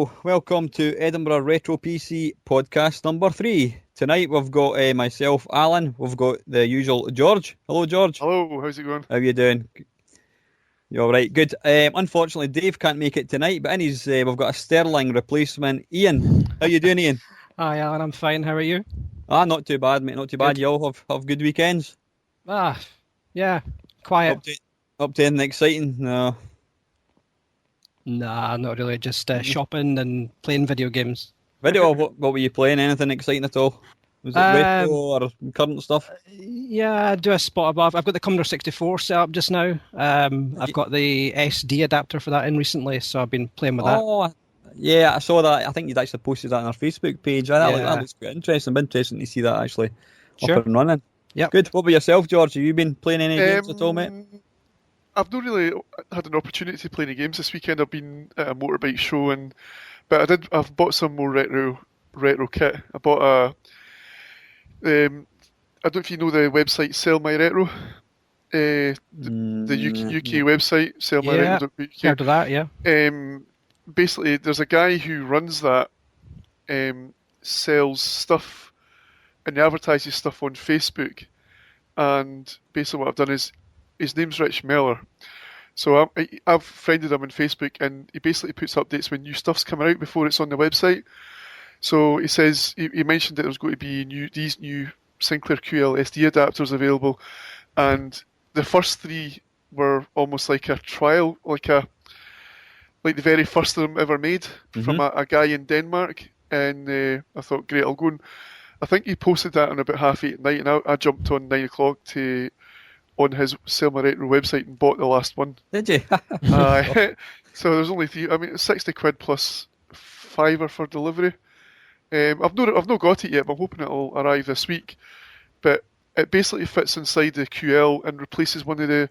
So, welcome to Edinburgh Retro PC podcast number 3. Tonight we've got myself, Alan. We've got the usual George. Hello, George. Hello, how's it going? How you doing? You all right? Good. Unfortunately, Dave can't make it tonight, but in his, we've got a sterling replacement, Ian. How you doing, Ian? Hi, Alan. I'm fine. How are you? Not too bad, mate. Not too bad. Good. You all have good weekends? Yeah, quiet. Up to anything exciting? No. Nah, not really. Just shopping and playing video games. Video? What were you playing? Anything exciting at all? Was it retro or current stuff? Yeah, I do a spot above. I've got the Commodore 64 set up just now. I've got the SD adapter for that in recently, so I've been playing with that. Oh, yeah, I saw that. I think you'd actually posted that on our Facebook page. That Yeah. looks quite interesting. It'd be interesting to see that actually Sure. up and running. Yep. Good. What about yourself, George? Have you been playing any games at all, mate? I've not really had an opportunity to play any games this weekend. I've been at a motorbike show, but I've bought some more retro kit. I bought I don't know if you know the website Sell My Retro, the UK website sellmyretro.uk. Heard of that? Yeah. Basically, there's a guy who runs that, sells stuff and he advertises stuff on Facebook. And basically, what I've done is his name's Rich Meller. So I've friended him on Facebook, and he basically puts updates when new stuff's coming out before it's on the website. So he says he mentioned that there's going to be these new Sinclair QL SD adapters available, and the first 3 were almost like a trial, like the very first of them ever made from a guy in Denmark. And I thought, great, I'll go and I think he posted that on about 8:30 at night, and I jumped on 9 o'clock on his Sell My Retro website and bought the last one. Did you? So there's only 3. I mean, it's 60 quid plus £5 for delivery. I've not got it yet, but I'm hoping it'll arrive this week. But it basically fits inside the QL and replaces one of the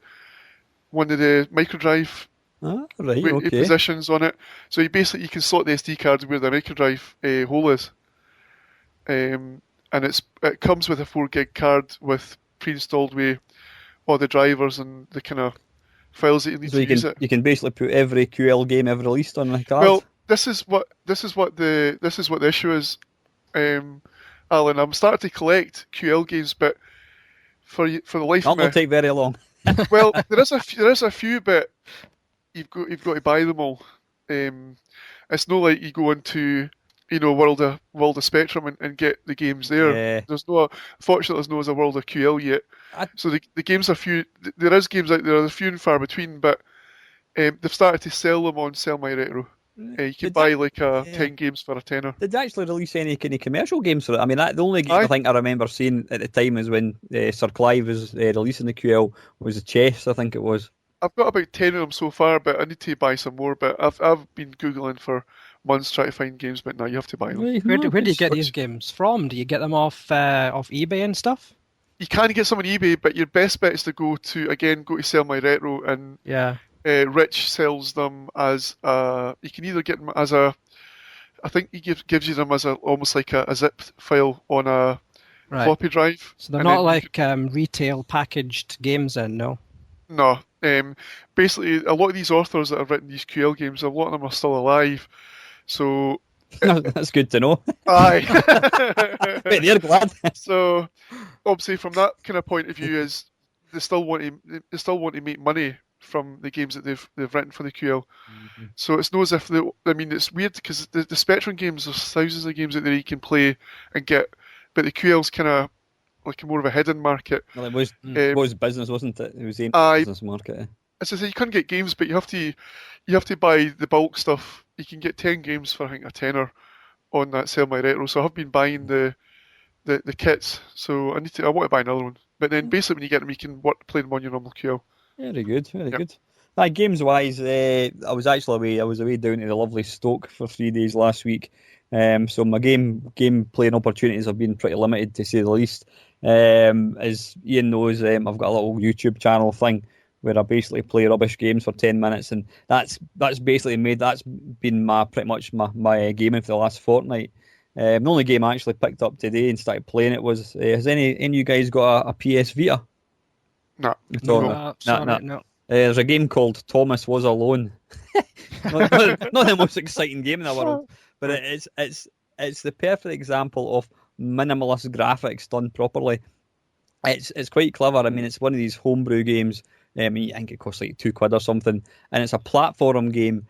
microdrive Right, okay. positions on it. So you can slot the SD card where the microdrive hole is. And it comes with a 4 gig card with pre-installed with all the drivers and the kind of files that you need to use it. You can basically put every QL game ever released on the card. Well, this is what the issue is, Alan. I'm starting to collect QL games, but for the life of me, That'll not take very long. well, there is a few, but you've got to buy them all. It's not like you go into World of Spectrum and get the games there. Yeah. Fortunately, there's no as a World of QL yet. So the games are few. There is games out there. They're few and far between, but they've started to sell them on Sell My Retro. You can buy 10 games for a tenner. Did they actually release any kind of commercial games for it? I mean, the only game I think I remember seeing at the time is when Sir Clive was releasing the QL was the chess, I think it was. I've got about 10 of them so far, but I need to buy some more. But I've been Googling for months trying to find games, but now you have to buy them. Where do you get these games from? Do you get them off eBay and stuff? You can get some on eBay, but your best bet is to go to Sell My Retro, and Rich sells them as you can either get them as I think he gives you them as almost like a zip file on a floppy drive. So they're not like retail packaged games then, no? No. Basically, a lot of these authors that have written these QL games, a lot of them are still alive. So that's good to know. Aye. But they're glad. So obviously, from that kind of point of view, is they still want to make money from the games that they've written for the QL. Mm-hmm. So it's not as if it's weird because the Spectrum games, there's thousands of games out there you can play and get, but the QL's kind of like more of a hidden market. Well, it was business, wasn't it? It was the business market. As I say, you can't get games, but you have to buy the bulk stuff. You can get 10 games for I think a tenner on that Sell My Retro. So I've been buying the kits. So I want to buy another one. But then basically when you get them, you can play them on your normal QL. Very good, very good. Games wise, I was actually away. I was away down to the lovely Stoke for 3 days last week. So my game playing opportunities have been pretty limited, to say the least. As Ian knows, I've got a little YouTube channel thing where I basically play rubbish games for 10 minutes, and that's been pretty much my gaming for the last fortnight. The only game I actually picked up today and started playing it was, has any of you guys got a PS Vita? No. No. There's a game called Thomas Was Alone. not the most exciting game in the world, but it's the perfect example of minimalist graphics done properly. It's quite clever. I mean, it's one of these homebrew games. I think it costs like £2 or something, and it's a platform game.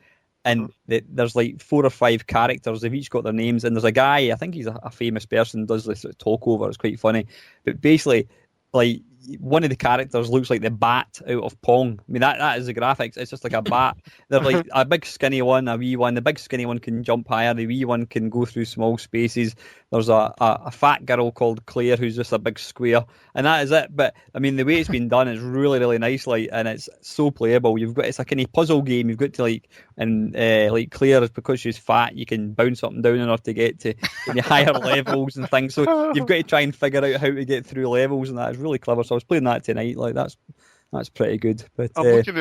And there's like 4 or 5 characters. They've each got their names, and there's a guy. I think he's a famous person. Does this sort of talk over. It's quite funny. But basically, like one of the characters looks like the bat out of Pong. I mean, that is the graphics. It's just like a bat. They're like a big skinny one, a wee one. The big skinny one can jump higher. The wee one can go through small spaces. There's a fat girl called Claire who's just a big square, and that is it. But I mean, the way it's been done is really, really nice. Like, and it's so playable. It's a kind of puzzle game. You've got to like Claire, because she's fat, you can bounce up and down on her to get to the higher levels and things. So you've got to try and figure out how to get through levels, and that is really clever. So I was playing that tonight. Like that's pretty good. But I'm looking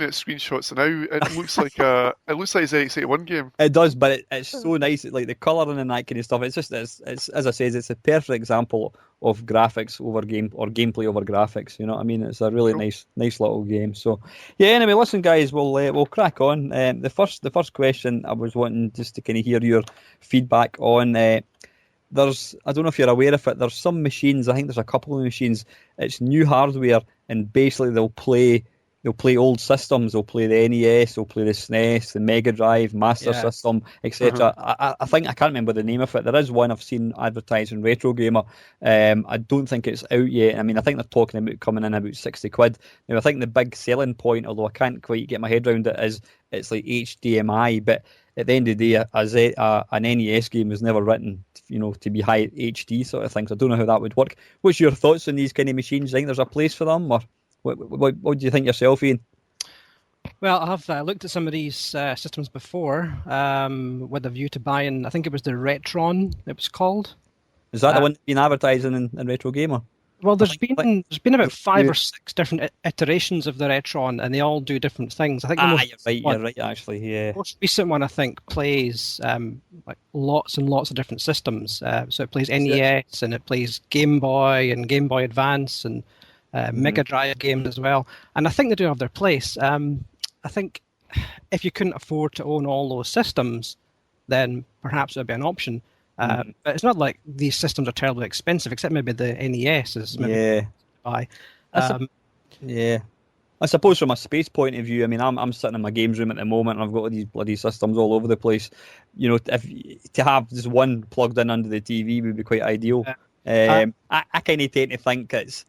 at screenshots now. It looks like it's an X81 game. It does, but it's so nice. Like the colouring and that kind of stuff. It's just it's as I said, it's a perfect example of graphics over game or gameplay over graphics. You know what I mean? It's a really nice little game. So yeah. Anyway, listen, guys, we'll crack on. The first question I was wanting just to kind of hear your feedback on. I don't know if you're aware of it, there's some machines, I think there's a couple of machines, it's new hardware, and basically they'll play old systems. They'll play the NES, they'll play the SNES, the Mega Drive, Master System, etc. I think, I can't remember the name of it. There is one I've seen advertised in Retro Gamer. I don't think it's out yet. I mean, I think they're talking about coming in about £60. Now, I think the big selling point, although I can't quite get my head around it, is it's like HDMI, but at the end of the day, an NES game was never written, to be high HD sort of thing. So I don't know how that would work. What's your thoughts on these kind of machines? Do you think there's a place for them, or what do you think yourself, Ian? Well, I've looked at some of these systems before with a view to buying, I think it was the Retron, it was called. Is that the one that's been advertising in Retro Gamer? Well, there's been about 5 or 6 different iterations of the Retron, and they all do different things. I think you're right, actually, yeah. The most recent one, I think, plays like lots and lots of different systems. So it plays NES, and it plays Game Boy and Game Boy Advance, and Mega Drive games as well. And I think they do have their place. I think if you couldn't afford to own all those systems, then perhaps it would be an option. But it's not like these systems are terribly expensive, except maybe the NES is maybe buy. I suppose from a space point of view, I mean, I'm sitting in my games room at the moment, and I've got these bloody systems all over the place. If to have just one plugged in under the TV would be quite ideal. I kind of tend to think it's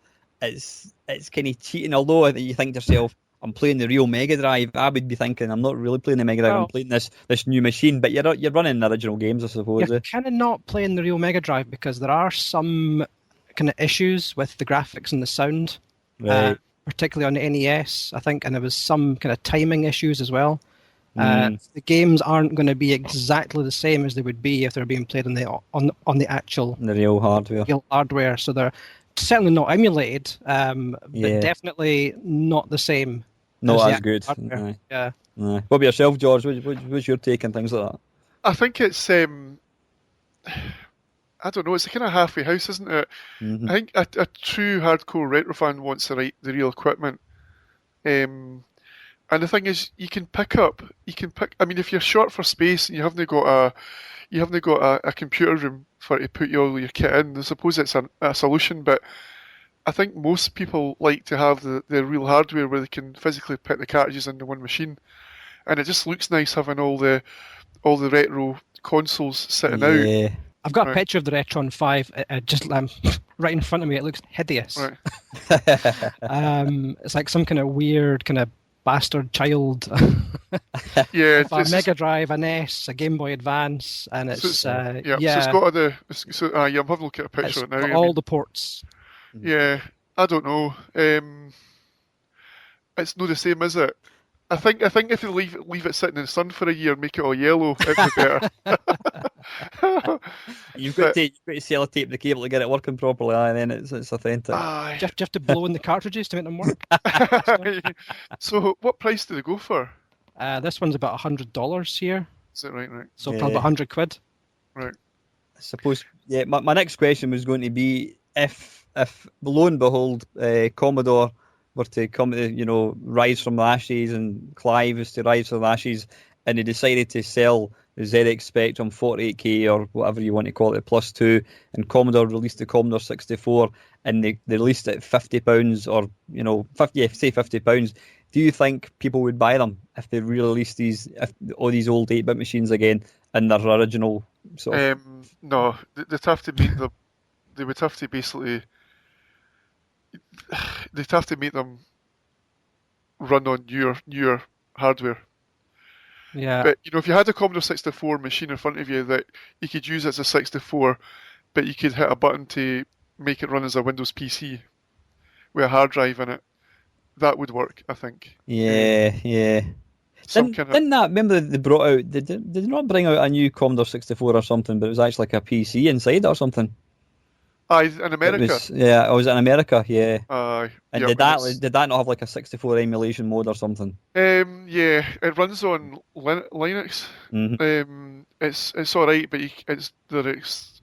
kind of cheating. Although you think to yourself, I'm playing the real Mega Drive, I would be thinking I'm not really playing the Mega Drive. I'm playing this new machine. But you're running the original games, I suppose. You're kind of not playing the real Mega Drive because there are some kind of issues with the graphics and the sound, right. Particularly on the NES, I think, and there was some kind of timing issues as well. The games aren't going to be exactly the same as they would be if they're being played on the actual the real hardware. So they're certainly not emulated, but definitely not the same. Not as good. Yeah. What about yourself, George? What's your take on things like that? I think it's I don't know. It's a kind of halfway house, isn't it? Mm-hmm. I think a true hardcore retro fan wants the real equipment. And the thing is, you can pick. I mean, if you're short for space and you haven't got a computer room to put all your kit in, I suppose it's a solution. But I think most people like to have the real hardware where they can physically put the cartridges into one machine, and it just looks nice having all the retro consoles sitting out. I've got a picture of the Retron 5 just right in front of me. It looks hideous. Right. It's like some kind of weird kind of bastard child. A Mega Drive, an NES, a Game Boy Advance, and it's So it's got I'm having a look at a picture of it now. All the ports. Yeah, I don't know. It's not the same, is it? I think if you leave it sitting in the sun for a year and make it all yellow, it'd be better. You've got to sellotape the cable to get it working properly, and then it's authentic. Do you have to blow in the cartridges to make them work? So, what price do they go for? This one's about $100 here. Is it right? So probably £100. Right. I suppose. Yeah. My next question was going to be if lo and behold, Commodore were to come to, rise from the ashes, and Clive was to rise from the ashes, and they decided to sell the ZX Spectrum 48K or whatever you want to call it, plus two, and Commodore released the Commodore 64, and they released it at £50 or, 50, say £50. Do you think people would buy them if they re-released all these old 8-bit machines again in their original sort of... No, they'd have to make them. They would have to basically. They'd have to make them run on newer hardware. Yeah. But if you had a Commodore 64 machine in front of you that you could use as a 64, but you could hit a button to make it run as a Windows PC with a hard drive in it, that would work, I think. Yeah. Didn't that, remember they brought out, did they not bring out a new Commodore 64 or something, but it was actually like a PC inside it or something? In America? It was in America, yeah. And yeah, did that not have like a 64 emulation mode or something? Yeah, it runs on Linux. Mm-hmm. It's alright, but they're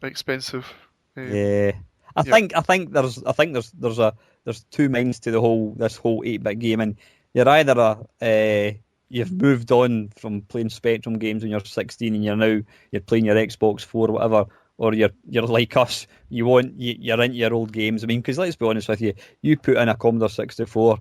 expensive. Yeah. I think there's two minds to this whole 8-bit game, and you're either you've moved on from playing Spectrum games when you're 16 and you're playing your Xbox 4 or whatever, or you're like us, you're into your old games. I mean, because let's be honest with you, you put in a Commodore 64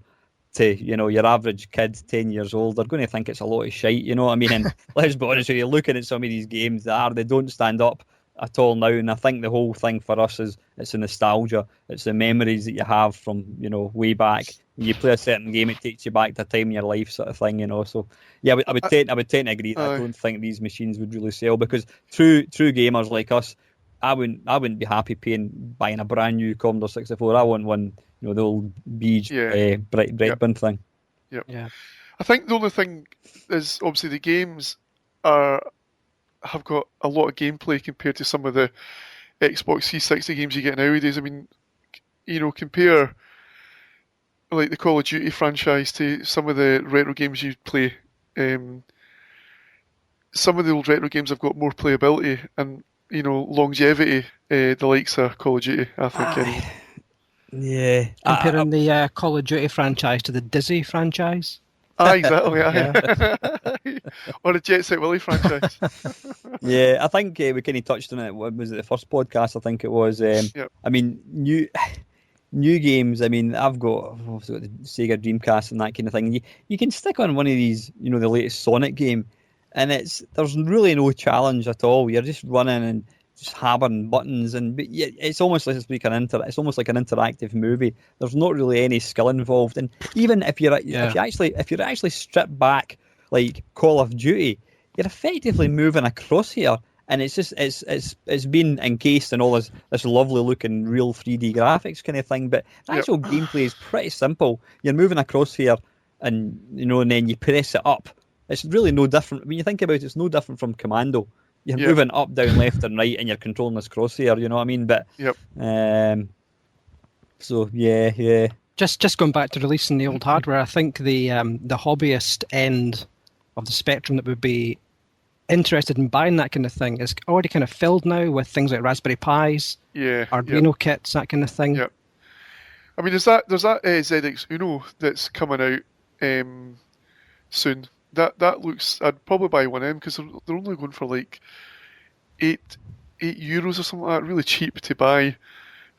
to your average kid 10 years old, they're going to think it's a lot of shite, you know what I mean? And let's be honest with you, looking at some of these games they don't stand up at all now, and I think the whole thing for us is it's the nostalgia, it's the memories that you have from way back. When you play a certain game, it takes you back to a time in your life, sort of thing, So yeah, I would tend to agree that I don't think these machines would really sell, because true gamers like us, I wouldn't be happy buying a brand new Commodore 64. I want one, the old Beige Brightburn thing. Yep. Yeah. I think the only thing is obviously the games have got a lot of gameplay compared to some of the Xbox 360 games you get nowadays. I mean, compare like the Call of Duty franchise to some of the retro games you play. Some of the old retro games have got more playability and longevity, the likes of Call of Duty, I think. Yeah. Comparing the Call of Duty franchise to the Dizzy franchise. Exactly. Or the Jet Set Willy franchise. Yeah, I think we kind of touched on it. What was it, the first podcast? I think it was. Yep. I mean, new games. I mean, I've got the Sega Dreamcast and that kind of thing. You can stick on one of these, the latest Sonic game, and there's really no challenge at all. You're just running and just hammering buttons, and it's almost like it's almost like an interactive movie. There's not really any skill involved, and even if you actually strip back like Call of Duty, you're effectively moving across here, and it's just it's been encased in all this lovely looking real 3D graphics kind of thing. But the actual gameplay is pretty simple. You're moving across here, and and then you press it up. It's really no different. When you think about it, it's no different from Commando. You're moving up, down, left, and right, and you're controlling this crosshair. You know what I mean? But so yeah. Just going back to releasing the old hardware, I think the hobbyist end of the spectrum that would be interested in buying that kind of thing is already kind of filled now with things like Raspberry Pis, Arduino kits, that kind of thing. Yeah. I mean, there's that ZX Uno that's coming out soon. That looks, I'd probably buy one of them because they're only going for like €8 or something like that, really cheap to buy,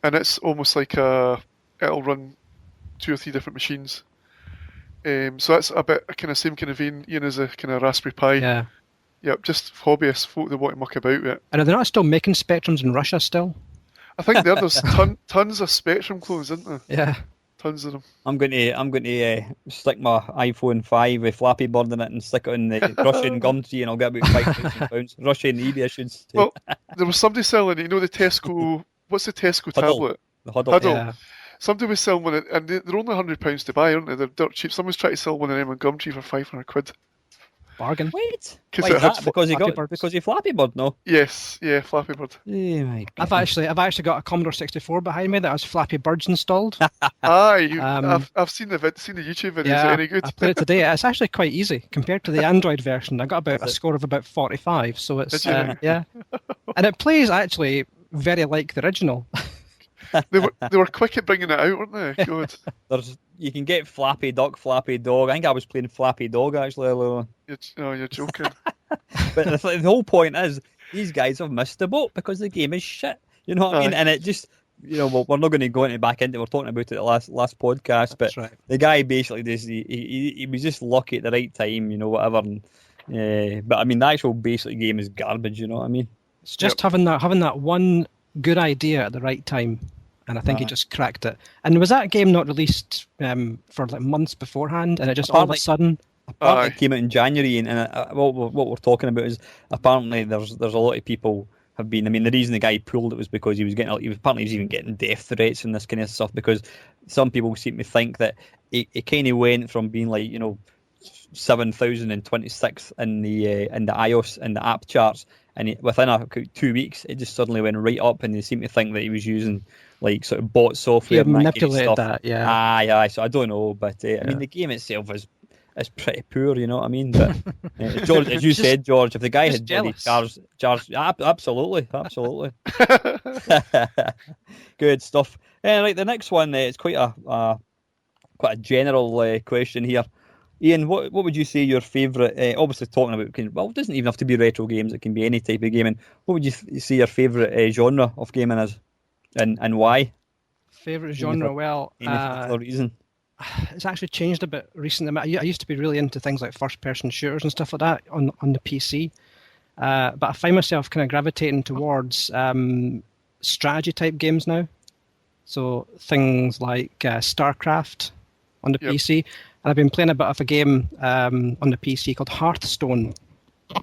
and it's almost like it'll run 2 or 3 different machines. So that's a bit kind of same kind of vein, as a kind of Raspberry Pi. Yeah. Yep, just hobbyists, folk that want to muck about with it. And are they not still making Spectrums in Russia still? I think there's tons of Spectrum clones, isn't there? Yeah. Tons of them. I'm going to stick my iPhone 5 with Flappy Bird in it and stick it in the Russian Gumtree, and I'll get about £5,000. Russian eBay, I should say. Well, there was somebody selling, the Tesco. What's the Tesco tablet? The Huddle. Yeah. Somebody was selling one, and they're only £100 to buy, aren't they? They're dirt cheap. Someone's trying to sell one of them on Gumtree for £500. Bargain. Wait. Why is that? Because you Flappy Bird, no? Yes, yeah, Flappy Bird. Oh my God. I've actually got a Commodore 64 behind me that has Flappy Birds installed. I've seen the YouTube videos. Yeah, Is it any good? I put it today. It's actually quite easy compared to the Android version. I got a score of about 45, so it's yeah, and it plays actually very like the original. They were quick at bringing it out, weren't they? God, You can get Flappy Duck, Flappy Dog. I think I was playing Flappy Dog actually earlier on. you're joking. But the whole point is these guys have missed the boat because the game is shit. You know what I mean? Aye. And it just, we're not going to go into back into. We're talking about it the last podcast, but That's right. the guy basically just he was just lucky at the right time, whatever. And, but I mean, the actual basic game is garbage. You know what I mean? It's just having that one good idea at the right time, and I think he just cracked it. And was that game not released for like months beforehand, and it just all of a sudden? Apparently, it came out in January, and what we're talking about is apparently there's a lot of people have been. I mean, the reason the guy pulled it was because he was even getting death threats and this kind of stuff. Because some people seem to think that it kind of went from being like 7,026 in the iOS and the app charts, and within 2 weeks it just suddenly went right up, and they seem to think that he was using like sort of bot software. He and manipulated that, yeah. Aye. So I don't know, but I mean, the game itself is pretty poor, you know what I mean? But George, as you said, George, if the guy had charged, absolutely. Good stuff. Right, the next one, it's quite a general question here. Ian, what would you say your favourite? Obviously, talking about it doesn't even have to be retro games; it can be any type of gaming. What would you say your favourite genre of gaming is, and why? Favourite genre? Any particular reason? It's actually changed a bit recently. I used to be really into things like first-person shooters and stuff like that on the PC, but I find myself kind of gravitating towards strategy-type games now. So things like StarCraft on the PC, and I've been playing a bit of a game on the PC called Hearthstone,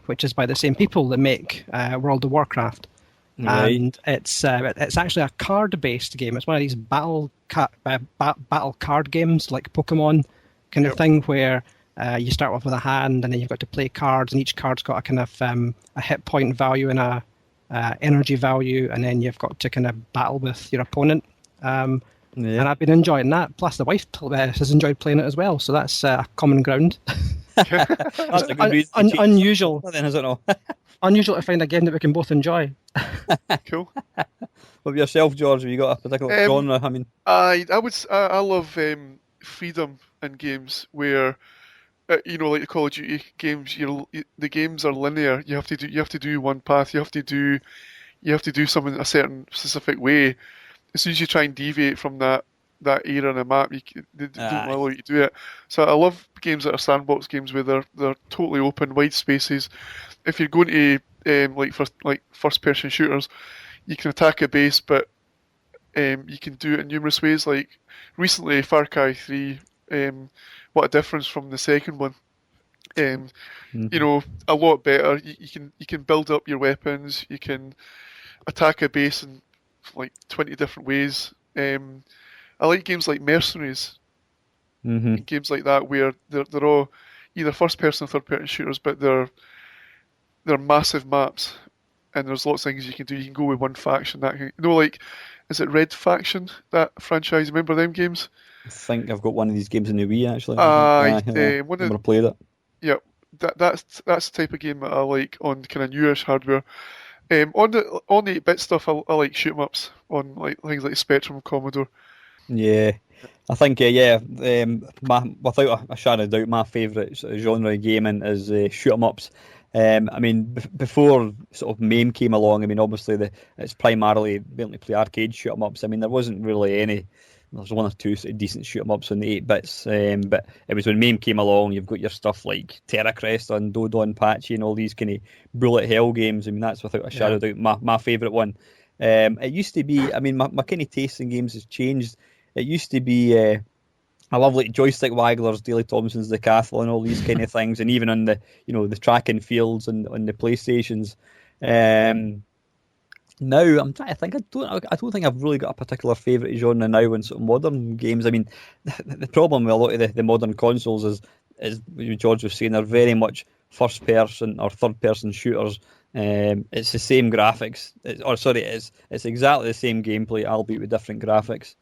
which is by the same people that make World of Warcraft. Right. And it's actually a card-based game. It's one of these battle card games like Pokemon kind of thing, where you start off with a hand, and then you've got to play cards, and each card's got a kind of a hit point value and a energy value, and then you've got to kind of battle with your opponent. And I've been enjoying that. Plus, the wife has enjoyed playing it as well, so that's common ground. That's a good reason. Unusual. Then, is it not? Unusual to find a game that we can both enjoy. Cool. What about yourself, George? Have you got a particular genre? I mean, I love freedom in games where, like the Call of Duty games, the games are linear. You have to do one path. You have to do something a certain specific way. As soon as you try and deviate from that area on the map, they don't allow you to do it. So I love games that are sandbox games where they're totally open, wide spaces. If you're going to first person shooters, you can attack a base, but you can do it in numerous ways. Like recently, Far Cry 3, what a difference from the second one. A lot better. You can build up your weapons. You can attack a base in like 20 different ways. I like games like Mercenaries, games like that where they're all either first person or third person shooters, but they're massive maps, and there's lots of things you can do. You can go with one faction. Is it Red Faction, that franchise? Remember them games? I think I've got one of these games in the Wii actually. Never played it. Yeah, that's the type of game that I like on kind of newish hardware. On the 8-bit stuff, I like shoot 'em ups on like things like Spectrum, Commodore. Yeah, I think without a shadow of doubt, my favourite sort of genre of gaming is shoot 'em ups. I mean, before sort of MAME came along, I mean, obviously it's primarily being able to play arcade shoot 'em ups. I mean, there wasn't really any. There's one or two sort of decent shoot 'em ups on the 8-bits, but it was when MAME came along. You've got your stuff like Terracrest and Dodon Patchy and all these kind of bullet hell games. I mean, that's without a shadow of doubt my favourite one. It used to be. I mean, my kind of taste in games has changed. It used to be. I love like Joystick Wagglers, Daley Thompson's Decathlon, all these kind of things, and even on the the track and fields and on the PlayStations. Now I'm trying to think. I don't think I've really got a particular favourite genre now in sort of modern games. I mean, the problem with a lot of the modern consoles is George was saying, they're very much first person or third person shooters. It's the same graphics, it's exactly the same gameplay, albeit with different graphics.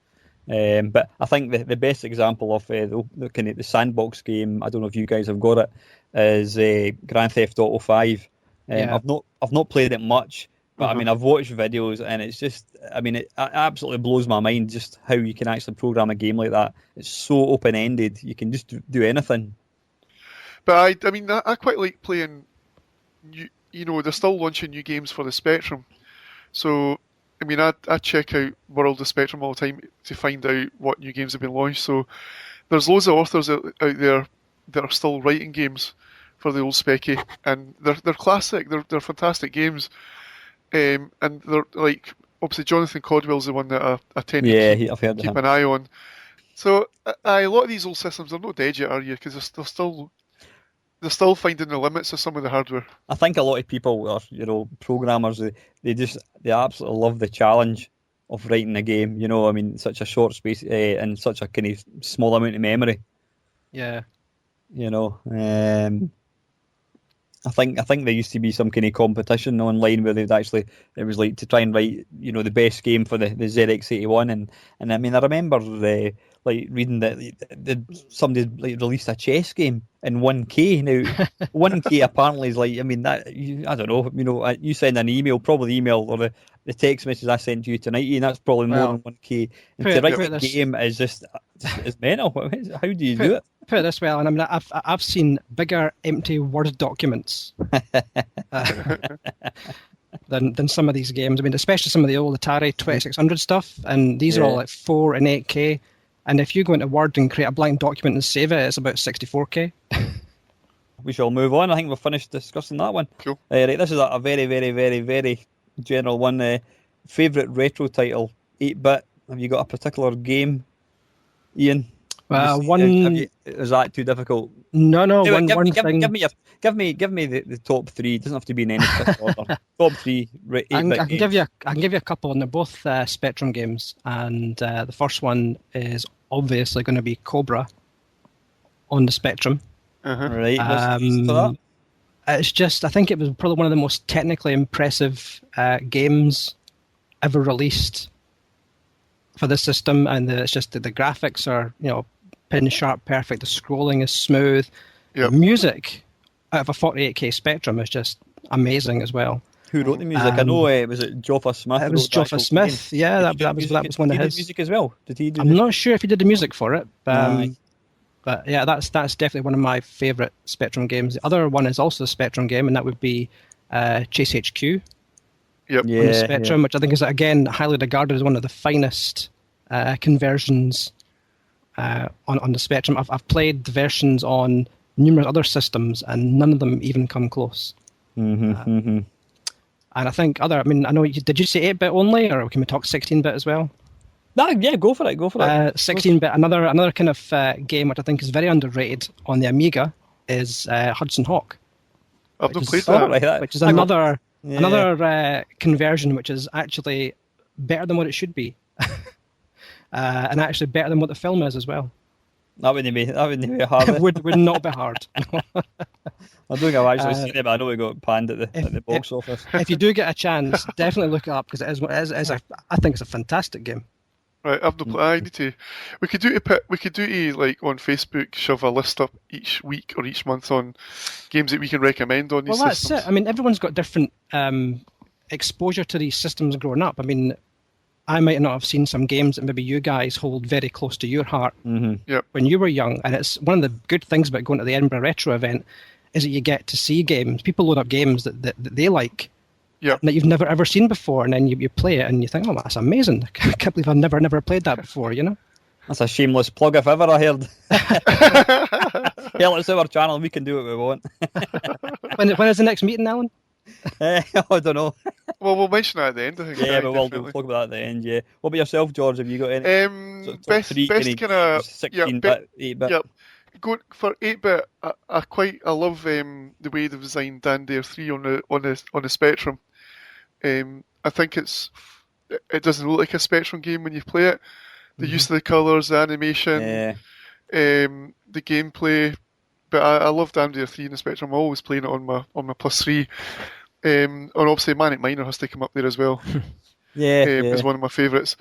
But I think the best example of the kind of the sandbox game, I don't know if you guys have got it, is Grand Theft Auto 5. I've not played it much. But I mean, I've watched videos, and it's just, I mean, it absolutely blows my mind just how you can actually program a game like that. It's so open ended; you can just do anything. But I mean, I quite like playing. They're still launching new games for the Spectrum, so I mean, I check out World of Spectrum all the time to find out what new games have been launched. So there's loads of authors out there that are still writing games for the old Specky, and they're classic. They're fantastic games, and they're like, obviously Jonathan Caldwell's the one that I tend to I've heard of keep him. an eye on. So a lot of these old systems are not dead yet, are you? Because they're still finding the limits of some of the hardware. I think a lot of people are, programmers. They absolutely love the challenge of writing a game. I mean, such a short space and such a kind of small amount of memory. Yeah. I think there used to be some kind of competition online where it was like to try and write the best game for the ZX81, and I mean I remember like reading that somebody like released a chess game in 1K. Now 1K apparently is like, I mean, that I don't know, you send an email, probably the email or the text message I sent you tonight, and that's probably more than 1K, and to write a game is just is mental. How do you do it? Put it this way, Alan, I mean, I've seen bigger empty Word documents than some of these games. I mean, especially some of the old Atari 2600 stuff, and these are all like 4 and 8K. And if you go into Word and create a blank document and save it, it's about 64K. We shall move on. I think we've finished discussing that one. Cool. Right, this is a very, very, very, very general one. Favourite retro title, 8-bit. Have you got a particular game, Ian? Is that too difficult? No. Give me the top 3. It doesn't have to be in any order. Top 3 8-bit I can games. give you a couple, and they're both Spectrum games. And the first one is obviously going to be Cobra on the Spectrum. Right. That? It's just, I think it was probably one of the most technically impressive games ever released for this system, and it's just that the graphics are pin sharp perfect, the scrolling is smooth. Yep. The music out of a 48K Spectrum is just amazing as well. Who wrote the music? I know, was it Joffa Smith? It was Joffa Smith, yeah, that was one of his. Music as well? Did he do I'm not sure if he did the music for it, Nah. but yeah, that's definitely one of my favourite Spectrum games. The other one is also a Spectrum game, and that would be Chase HQ. Yep. On the Spectrum, which I think is, again, highly regarded as one of the finest conversions on the Spectrum. I've played the versions on numerous other systems, and none of them even come close. And I think I know, did you say 8-bit only, or can we talk 16-bit as well? No, yeah, go for it. 16-bit, another kind of game which I think is very underrated on the Amiga is Hudson Hawk. I've not played that. Which is another conversion which is actually better than what it should be. And actually better than what the film is as well. That wouldn't be hard. It would not be hard. I don't think I've actually seen it, but I know it got panned at the box office. If you do get a chance, definitely look it up, because I think it's a fantastic game. Right, I've no I need to. We could do like on Facebook, shove a list up each week or each month on games that we can recommend on these systems. That's it. I mean, everyone's got different exposure to these systems growing up. I mean, I might not have seen some games that maybe you guys hold very close to your heart when you were young. And it's one of the good things about going to the Edinburgh Retro event is that you get to see games. People load up games that they like, that you've never ever seen before, and then you play it and you think, oh, that's amazing. I can't believe I've never played that before, That's a shameless plug if ever I heard. Hell, it's our channel. We can do what we want. When is the next meeting, Alan? I don't know. Well, we'll mention that at the end, I think. Yeah, but we'll talk about that at the end, yeah. What about yourself, George? Have you got any? Best kind of 16-bit, 8-bit? Yeah. Going for 8-bit, I love the way they've designed Dan Dare 3 on the Spectrum. I think it doesn't look like a Spectrum game when you play it. The use of the colours, the animation, the gameplay. But I love Dan Dare 3 in the Spectrum. I'm always playing it on my Plus 3. And obviously Manic Miner has to come up there as well. It's one of my favourites.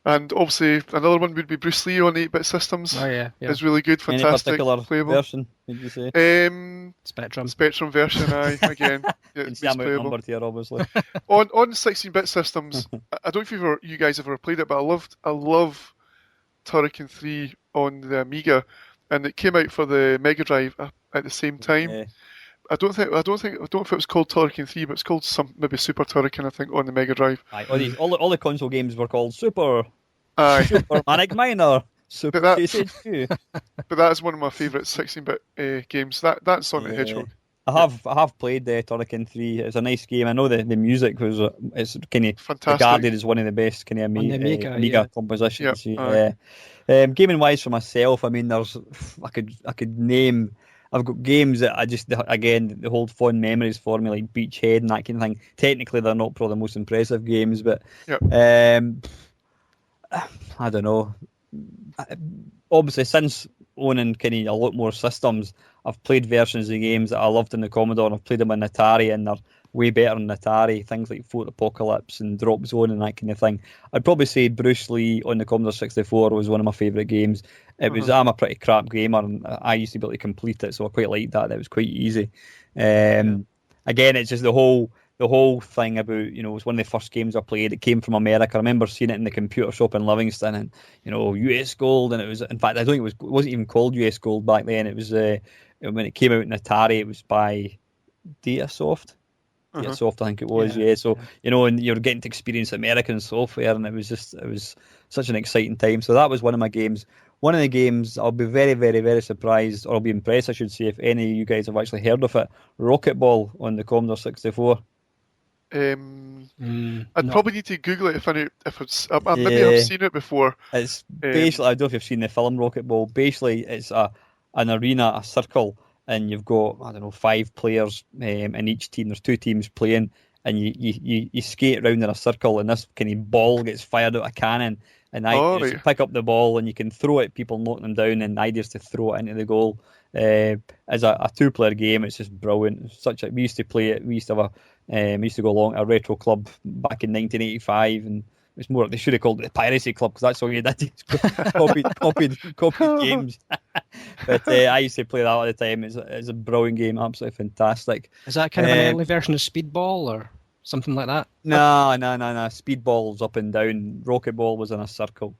And obviously, another one would be Bruce Lee on 8-bit systems. Oh yeah, yeah. Is really good, Any fantastic, particular playable. version, would you say? Spectrum Version, aye, again, yeah, Can see it's I'm playable. outnumbered here, obviously. On 16-bit systems, I don't know if you guys have ever played it, but I love Turrican 3 on the Amiga, and it came out for the Mega Drive at the same time. Yeah. I don't know if it was called Turrican 3, but it's called maybe Super Turrican, I think, on the Mega Drive. Aye, all the console games were called Super Manic Miner, Super But Chase HQ. But that's one of my favourite 16-bit games. That's Sonic the Hedgehog. I have played Turrican 3. It's a nice game. I know the music was it's kind of Fantastic. regarded as one of the best kind of Amiga compositions. Yep, Gaming wise for myself, I mean, I could name. I've got games that I just again they hold fond memories for me, like Beachhead and that kind of thing. Technically, they're not probably the most impressive games, but Yep. I don't know. Obviously, since owning kind of a lot more systems, I've played versions of games that I loved in the Commodore, and I've played them on Atari, and they're way better than Atari. Things like Fort Apocalypse and Drop Zone and that kind of thing. I'd probably say Bruce Lee on the Commodore 64 was one of my favourite games. I'm a pretty crap gamer, and I used to be able to complete it, so I quite liked that. That was quite easy. Again, it's just the whole thing about, it was one of the first games I played. It came from America. I remember seeing it in the computer shop in Livingston, and US Gold, and it was, in fact, I don't think it wasn't even called US Gold back then. It was when it came out in Atari, it was by Datasoft. Datasoft, I think it was. So and you're getting to experience American software, and it was such an exciting time. So that was one of my games. One of the games I'll be very, very, very surprised, or I'll be impressed, I should say, if any of you guys have actually heard of it. Rocket Ball on the Commodore 64. I'd probably need to Google it if it's. I maybe have seen it before. It's basically, I don't know if you've seen the film Rocket Ball. Basically, it's an arena, a circle, and you've got 5 players in each team. There's 2 teams playing, and you skate around in a circle, and this kind of ball gets fired out a cannon, and you pick up the ball and you can throw it. People knock them down, and the idea is to throw it into the goal. As a 2-player game, it's just brilliant. We used to play it. We used to go along to a retro club back in 1985, and it's more. They should have called it the Piracy Club, because that's all you did. copied games. But I used to play that all the time. It's a brilliant game, absolutely fantastic. Is that kind of an early version of Speedball or something like that? No. Speedball's up and down. Rocket Ball was in a circle.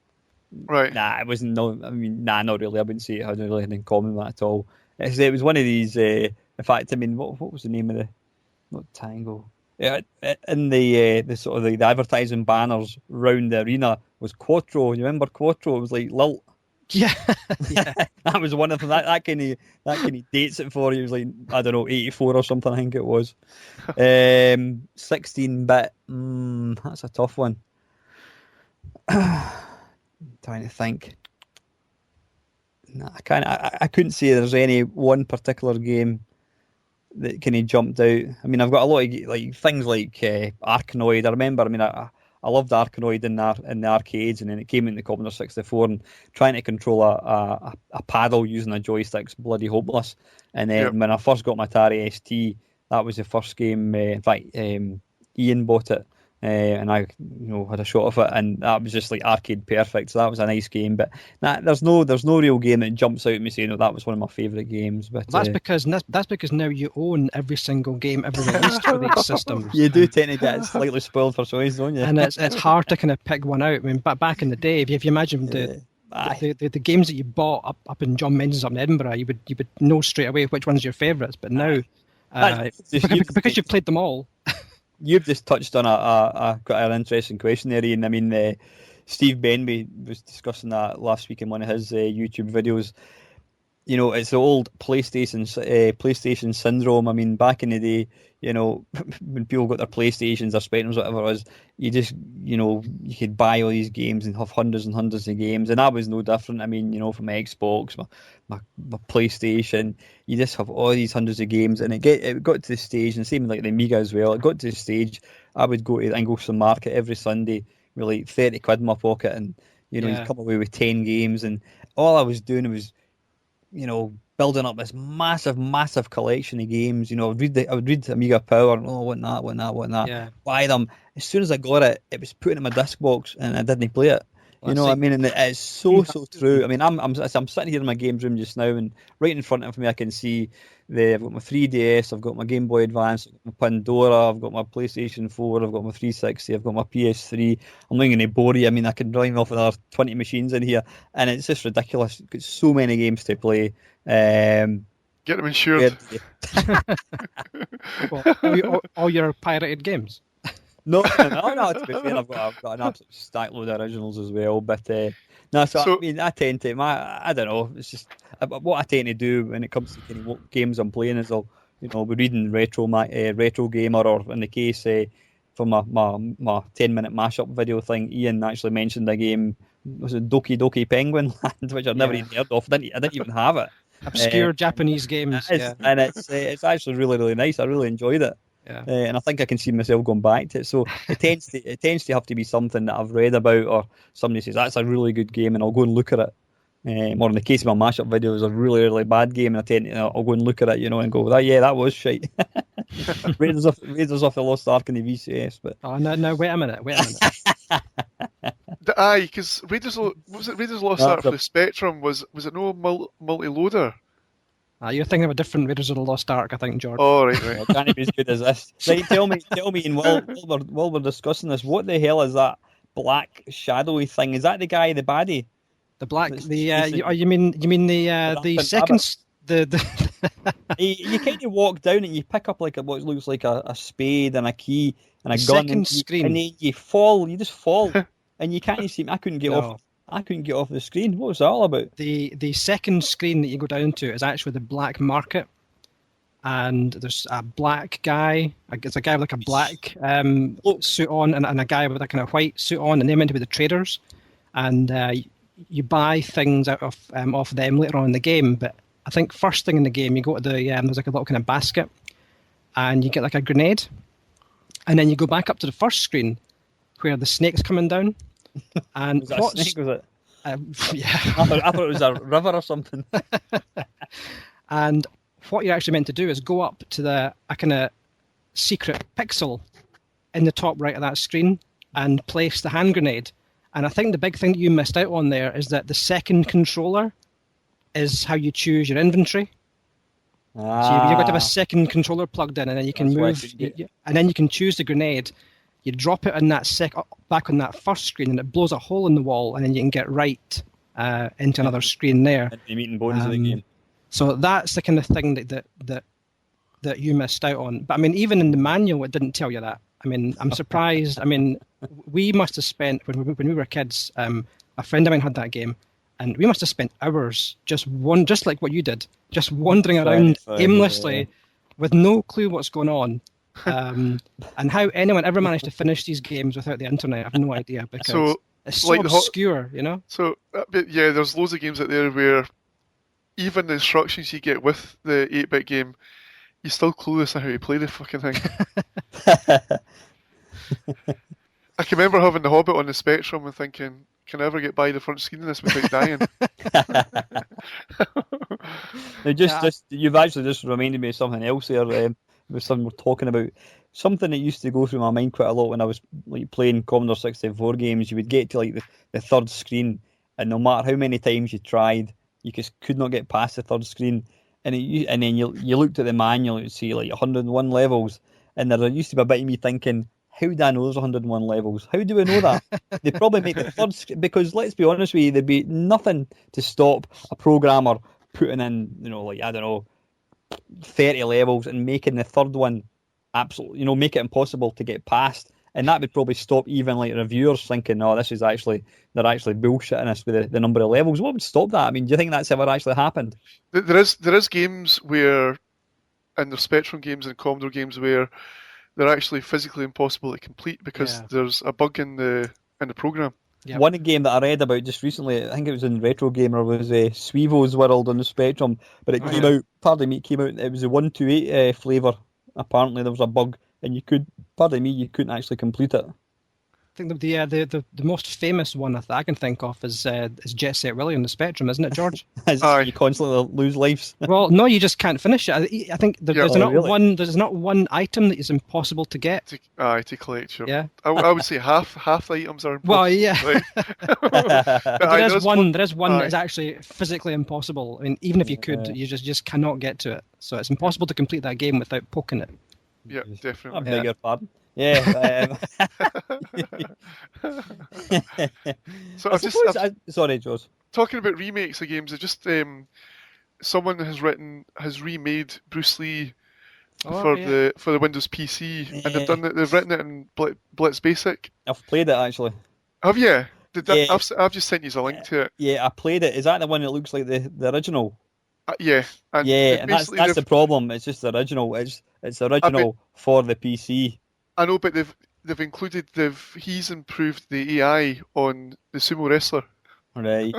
Right. Nah, it wasn't. Not really. I wouldn't say it had really anything in common with that at all. It was one of these. In fact, I mean, what was the name of the? Not Tango. Yeah, in the sort of the advertising banners round the arena was Quattro. You remember Quattro? It was like Lilt. Yeah. That was one of them. That kind of dates it for you. It was like, I don't know, 84 or something. I think it was. 16-bit. That's a tough one. Trying to think. Nah, I couldn't say there's any one particular game that kind of jumped out. I mean, I've got a lot of like things like Arkanoid. I remember. I mean, I loved Arkanoid in the arcades, and then it came in the Commodore 64, and trying to control a paddle using a joystick's bloody hopeless. And then when I first got my Atari ST, that was the first game. In fact, Ian bought it. And I, had a shot of it, and that was just like arcade perfect. So that was a nice game. But there's no real game that jumps out at me saying, that was one of my favourite games. But that's because now you own every single game ever released for these systems. You do tend to get slightly spoiled for choice, don't you? And it's hard to kind of pick one out. I mean, back in the day, if you imagine the games that you bought up in John Menson's up in Edinburgh, you would know straight away which one's your favourites. But now, because you've played them all. You've just touched on quite an interesting question there, Ian. I mean, Steve Benby was discussing that last week in one of his YouTube videos. It's the old PlayStation syndrome. I mean, back in the day, when people got their PlayStations, their Spectrums, whatever it was, you just, you could buy all these games and have hundreds and hundreds of games, and that was no different. I mean, from my Xbox, my PlayStation, you just have all these hundreds of games, and it got to the stage, and same like the Amiga as well. It got to the stage I would go to the market every Sunday with like 30 quid in my pocket, and you'd come away with 10 games, and all I was doing was, building up this massive collection of games. I would read Amiga Power, and want that. Yeah. Buy them. As soon as I got it, it was put in my disc box, and I didn't play it. You know what I mean? And it's so true. I mean, I'm sitting here in my games room just now, and right in front of me, I can see I've got my 3DS, I've got my Game Boy Advance, I've got my Pandora, I've got my PlayStation 4, I've got my 360, I've got my PS3. I'm not going to bore you. I mean, I can run off another 20 machines in here, and it's just ridiculous. I've got so many games to play. Get them insured. all your pirated games. No. To be fair, I've got an absolute stack load of originals as well. But no, so I mean, I tend to I don't know. It's just what I tend to do when it comes to kind of what games I'm playing is I'll be reading retro gamer, or in the case for my 10-minute mashup video thing, Ian actually mentioned a game. Was it Doki Doki Penguin Land, which I'd never even heard of. I didn't even have it. Obscure Japanese games, and it's actually really, really nice. I really enjoyed it. Yeah. And I think I can see myself going back to it. So it tends to have to be something that I've read about, or somebody says that's a really good game, and I'll go and look at it. Or in the case of my mashup video, is a really, really bad game, and I'll go and look at it, and go, that was shite. Raiders of the Lost Ark in the VCS, but no, wait a minute. Aye, because Raiders of the Lost Ark for the Spectrum was it no multi-loader? You're thinking of a different Raiders of the Lost Ark, I think, George. Oh, right. It can't be as good as this. Right, tell me, and while we're discussing this, what the hell is that black shadowy thing? Is that the guy, the baddie? The black, you mean the second, you kind of walk down and you pick up like what looks like a spade and a key and a gun, and then you fall. You just fall, and you can't see. I couldn't get off. I couldn't get off the screen. What was that all about? The second screen that you go down to is actually the black market, and there's a black guy. It's a guy with like a black suit on, and a guy with a kind of white suit on, and they're meant to be the traders. And you buy things out of off them later on in the game. But I think first thing in the game, you go to there's like a little kind of basket, and you get like a grenade, and then you go back up to the first screen where the snake's coming down. And was that a snake? Was it? Yeah. I thought it was a river or something. And what you're actually meant to do is go up to a kind of secret pixel in the top right of that screen and place the hand grenade. And I think the big thing that you missed out on there is that the second controller is how you choose your inventory. So you've got to have a second controller plugged in, and then you can move, and then you can choose the grenade. You drop it in that back on that first screen, and it blows a hole in the wall, and then you can get right into another screen there. The meat and bones of the game. So that's the kind of thing that you missed out on. But I mean, even in the manual, it didn't tell you that. I mean, I'm surprised. I mean, we must have spent when we were kids. A friend of mine had that game, and we must have spent hours just like what you did, just wandering around aimlessly, with no clue what's going on. And how anyone ever managed to finish these games without the internet, I have no idea, because it's so like obscure, So, there's loads of games out there where even the instructions you get with the 8-bit game, you're still clueless on how to play the fucking thing. I can remember having The Hobbit on the Spectrum and thinking, can I ever get by the front screen of this without dying? You've actually just reminded me of something else there. With something we're talking about, something that used to go through my mind quite a lot when I was like playing Commodore 64 games. You would get to like the third screen, and no matter how many times you tried, you just could not get past the third screen. And then you looked at the manual, you'd see like 101 levels, and there used to be a bit of me thinking, how do I know there's 101 levels? How do I know that? They probably make the third screen, because let's be honest with you, there'd be nothing to stop a programmer putting in, like, I don't know, 30 levels and making the third one absolutely, make it impossible to get past. And that would probably stop even like reviewers thinking, they're actually bullshitting us with the number of levels. What would stop that? I mean, do you think that's ever actually happened? There is games where, and there's Spectrum games and Commodore games where they're actually physically impossible to complete because there's a bug in the program. Yep. One game that I read about just recently, I think it was in Retro Gamer, was Sweevo's World on the Spectrum, but it came out, it was a 128 flavour. Apparently there was a bug, and you couldn't actually complete it. think the most famous one that I can think of is Jet Set Willy on the Spectrum, isn't it, George? You constantly lose lives. Well, no, you just can't finish it. I think there's not really? one. There's not one item that is impossible to get. To collect, sure. Yeah. I would say half the items are impossible. Well, yeah. There is one that Aye. is actually physically impossible. I mean, even if you could, you just cannot get to it. So it's impossible to complete that game without poking it. Yeah, I definitely. beg your pardon. Yeah. So Sorry, George. talking about remakes of games, someone has remade Bruce Lee for the Windows PC, and they've written it in Blitz Basic. I've played it actually. Have you? Yeah. I've just sent you a link to it. Yeah, I played it. Is that the one that looks like the original? Yeah. And And that's basically the problem. It's just the original. It's the original for the PC. I know, but he's improved the AI on the sumo wrestler. Right.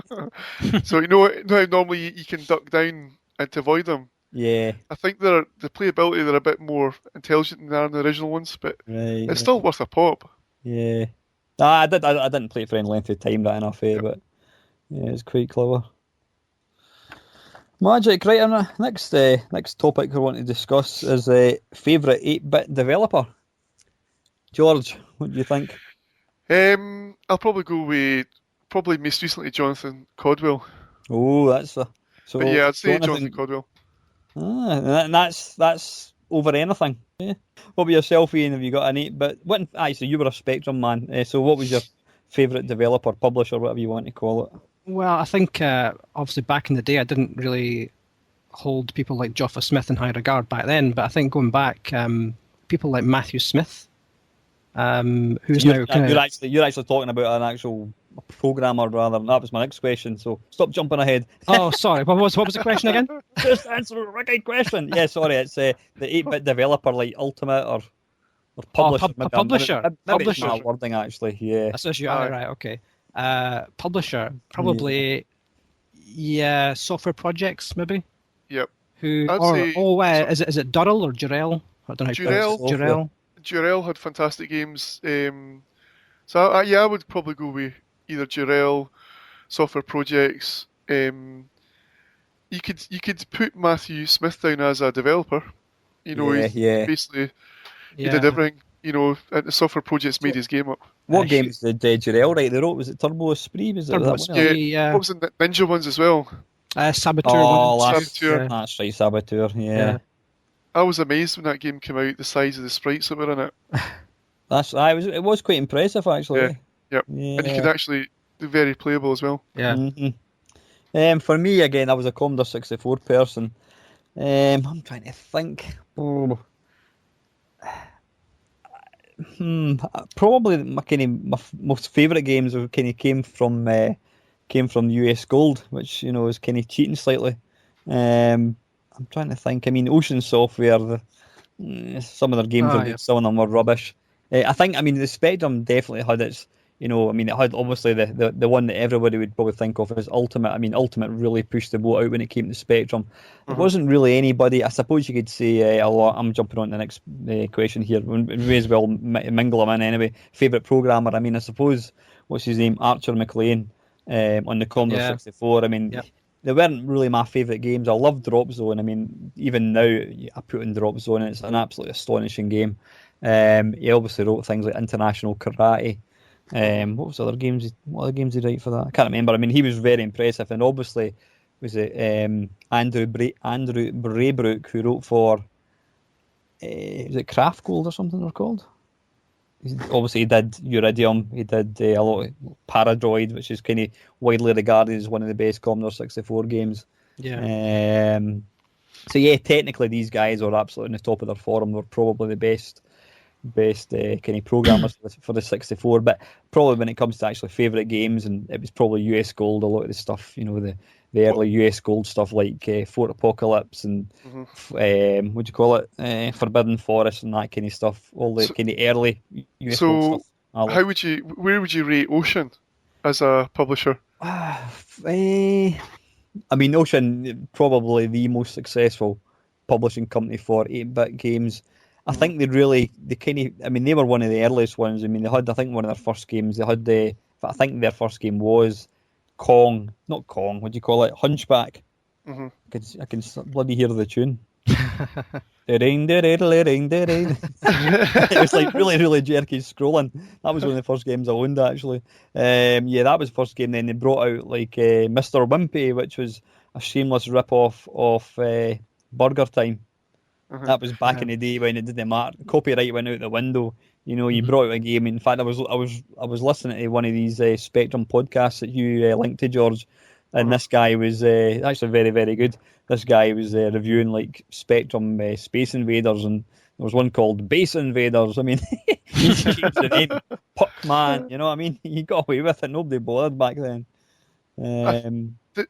So you know how normally you can duck down and to avoid them. Yeah. I think the playability they're a bit more intelligent than they are in the original ones, but Right. it's still worth a pop. Yeah. I didn't play it for any length of time, that enough, but yeah, it's quite clever. Magic, right, on next topic we want to discuss is favourite 8-bit developer. George, what do you think? I'll probably go with most recently Jonathan Codwell. Oh, that's so. But yeah, I'd say Jonathan Codwell. And that's over anything. Yeah. What about yourself, Ian? Have you got an 8-bit? So you were a Spectrum man. So what was your favourite developer, publisher, whatever you want to call it? Well, I think obviously back in the day, I didn't really hold people like Joffa Smith in high regard back then. But I think going back, people like Matthew Smith, who's now kind you're actually talking about an actual programmer rather than that was my next question. So stop jumping ahead. Oh, sorry. What was the question again? Just answer the right question. Yeah, sorry. It's the 8-bit developer like Ultimate or publisher. Publisher. Maybe it's my wording actually. Yeah. That's actually right. Okay. Publisher probably. Yeah, software projects maybe. Yep. Is it Durrell or Jarell? I don't know how to pronounce it. Jarell. Jarell had fantastic games. I would probably go with either Jarell, software projects. You could put Matthew Smith down as a developer. He basically he did everything. And the software projects made his game up. What games did Jarell write? They wrote, was it Turbo Esprit? Was it Turbo Esprit, yeah. What was the Ninja ones as well? Saboteur. Saboteur. That's right, Saboteur. Yeah. I was amazed when that game came out. The size of the sprites that were in it. It was quite impressive actually. Yeah. And you could actually do very playable as well. Yeah. Mm-hmm. For me again, I was a Commodore 64 person. I'm trying to think. Probably my most favourite games came from US Gold, which is kind of cheating slightly. I'm trying to think. I mean, Ocean Software. Some of their games were good, some of them were rubbish. I think. I mean, the Spectrum definitely had its. It had obviously the one that everybody would probably think of as Ultimate. I mean, Ultimate really pushed the boat out when it came to Spectrum. There wasn't really anybody. I suppose you could say a lot. I'm jumping on to the next question here. We may as well mingle them in anyway. Favourite programmer? I mean, I suppose what's his name? Archer McLean on the Commodore 64. I mean, they weren't really my favourite games. I love Drop Zone. I mean, even now I put in Drop Zone and it's an absolutely astonishing game. He obviously wrote things like International Karate. What other games did he write for that? I can't remember. I mean, he was very impressive, and obviously was it Andrew Braybrook who wrote for was it Craft Gold or something they're called? Obviously, he did Uridium. He did a lot of Paradroid, which is kind of widely regarded as one of the best Commodore 64 games. Yeah. So yeah, technically these guys are absolutely on the top of their form. They're probably the best kind of programmers for the 64, but probably when it comes to actually favourite games, and it was probably US Gold, a lot of the stuff, the early US Gold stuff like Fort Apocalypse and what do you call it, Forbidden Forest and that kind of stuff, all the kind of early US Gold stuff. Where would you rate Ocean as a publisher? I mean, Ocean, probably the most successful publishing company for 8-bit games. I think I mean, they were one of the earliest ones. I mean, they had, I think, one of their first games. They had I think their first game was not Kong. What do you call it? Hunchback. Mm-hmm. I can bloody hear the tune. It was like really, really jerky scrolling. That was one of the first games I owned, actually. Yeah, that was the first game. Then they brought out like Mr. Wimpy, which was a shameless rip-off of Burger Time. Uh-huh. That was back in the day when it didn't matter. Copyright went out the window. You know, you brought out a game. In fact, I was listening to one of these Spectrum podcasts that you linked to, George, and this guy was actually very, very good. This guy was reviewing like Spectrum Space Invaders, and there was one called Base Invaders. I mean, he just changed the name, Puckman. You know what I mean? He got away with it. Nobody bothered back then.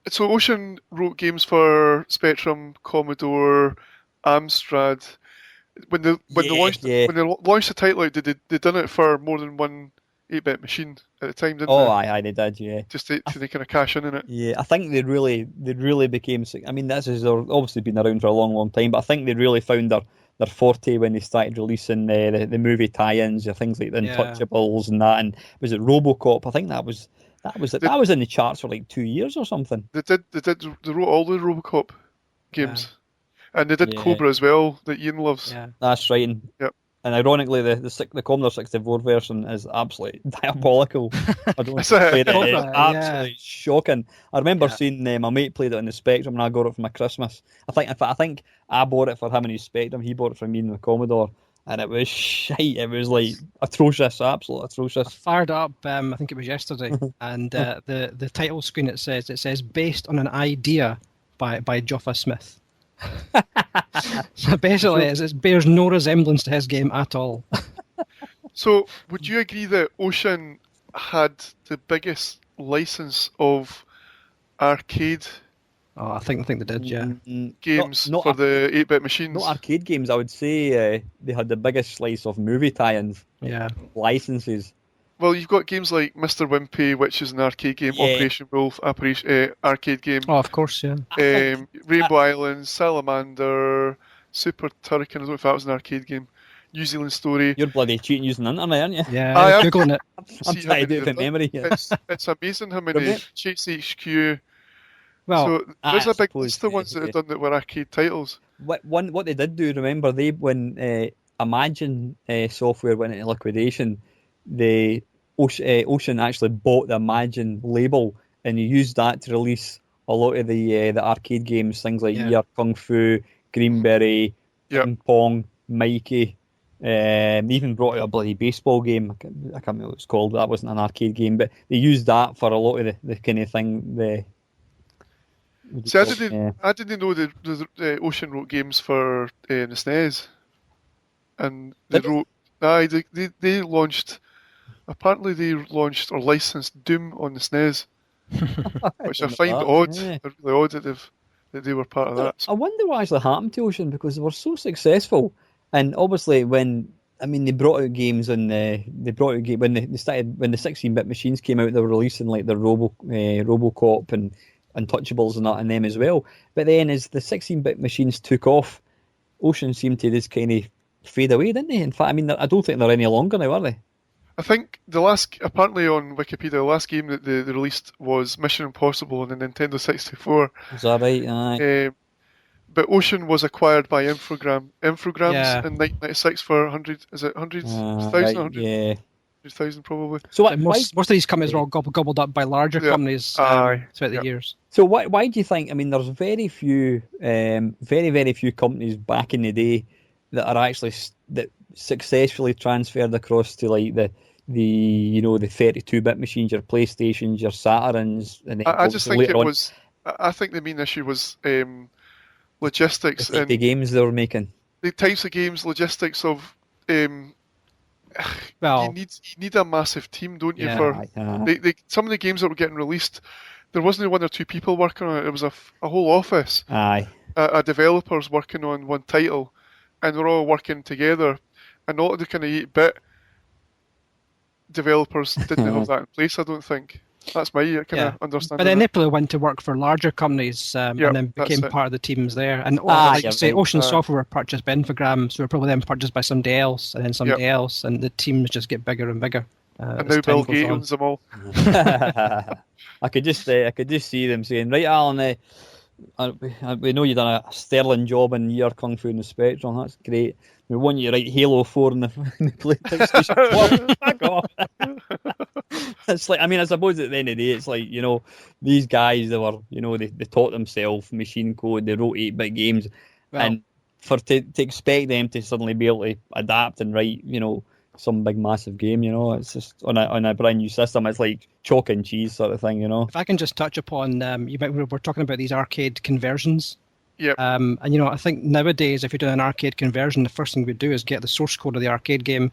So Ocean wrote games for Spectrum, Commodore, Amstrad. When they launched the title out, they done it for more than one 8-bit machine at the time, didn't they? Oh, aye, they did, yeah. Just to kind of cash in it. Yeah, I think they really became. I mean, this has obviously been around for a long, long time, but I think they really found their forte when they started releasing the movie tie-ins, or things like the Untouchables and that. And was it RoboCop? I think that was in the charts for like 2 years or something. They wrote all the RoboCop games. Yeah. And they did Cobra as well, that Ian loves. Yeah, that's right. And ironically, the Commodore 64 version is absolutely diabolical. I don't it. It's absolutely shocking. I remember seeing my mate played it on the Spectrum, and I got it for my Christmas. I think I bought it for him and his Spectrum. He bought it for me and the Commodore, and it was shite. It was like atrocious, absolutely atrocious. I fired up. I think it was yesterday, and the title screen it says based on an idea by Joffa Smith. So basically, it bears no resemblance to his game at all. So, would you agree that Ocean had the biggest license of arcade? Oh, I think they did, yeah. Games for the 8-bit machines. Not arcade games. I would say they had the biggest slice of movie tie-ins. Yeah, licenses. Well, you've got games like Mr. Wimpy, which is an arcade game, Operation Wolf, arcade game. Oh, of course, yeah. Rainbow Island, Salamander, Super Turrican, I don't know if that was an arcade game. New Zealand Story. You're bloody cheating using the internet, aren't you? Yeah, I'm Googling it. I'm trying to do it from memory. It's amazing how many Chase HQ. Well, so there's a big list of ones that have done that were arcade titles. What they did do, remember, when Imagine software went into liquidation, the Ocean actually bought the Imagine label, and you used that to release a lot of the arcade games, things like Year Kung Fu, Greenberry, Ping Pong, Mikey. They even brought out a bloody baseball game. I can't remember what it's called. That wasn't an arcade game, but they used that for a lot of the kind of thing. See, I didn't know the Ocean wrote games for the SNES, and they launched. Apparently, they launched or licensed Doom on the SNES, which I find odd. Yeah. They're really odd that they were part of that. So. I wonder what actually happened to Ocean, because they were so successful, and obviously when they brought out games when the 16-bit machines came out, they were releasing like the RoboCop and Untouchables and that in them as well. But then as the 16-bit machines took off, Ocean seemed to just kind of fade away, didn't they? In fact, I don't think they're any longer now, are they? I think apparently on Wikipedia, the last game that they released was Mission Impossible on the Nintendo 64. Is that right? Aye. But Ocean was acquired by Infograms in 1996 for 100. Is it 100,000? Right, yeah. 100,000 probably. So most of these companies were all gobbled up by larger companies throughout the years. So why do you think? I mean, there's very few, very few companies back in the day that are actually that successfully transferred across to like the 32-bit machines, your PlayStations, your Saturns, and I just think it was. I think the main issue was logistics and the games they were making. The types of games, logistics of. Well, you need a massive team, don't you? Some of the games that were getting released, there wasn't one or two people working on it. It was a whole office. Aye. A developers working on one title, and they're all working together. And all of the kind of 8-bit developers didn't have that in place, I don't think. That's my kind of understanding. But then they probably went to work for larger companies and then became part of the teams there. And like you say, Ocean Software were purchased by Infogram, so were probably then purchased by somebody else, and then somebody else, and the teams just get bigger and bigger. And now Bill Gates owns them all. I could just see them saying, "Right, Alan, we know you've done a sterling job in your Kung Fu in the Spectrum. That's great. We want you to write Halo 4 in the PlayStation 4. Fuck off." It's like, I mean, I suppose at the end of the day, it's like, these guys, they were, they taught themselves machine code, they wrote 8-bit games, and to expect them to suddenly be able to adapt and write, some big massive game, it's just on a brand new system. It's like chalk and cheese sort of thing, If I can just touch upon, we're talking about these arcade conversions. Yeah. And I think nowadays, if you're doing an arcade conversion, the first thing we'd do is get the source code of the arcade game.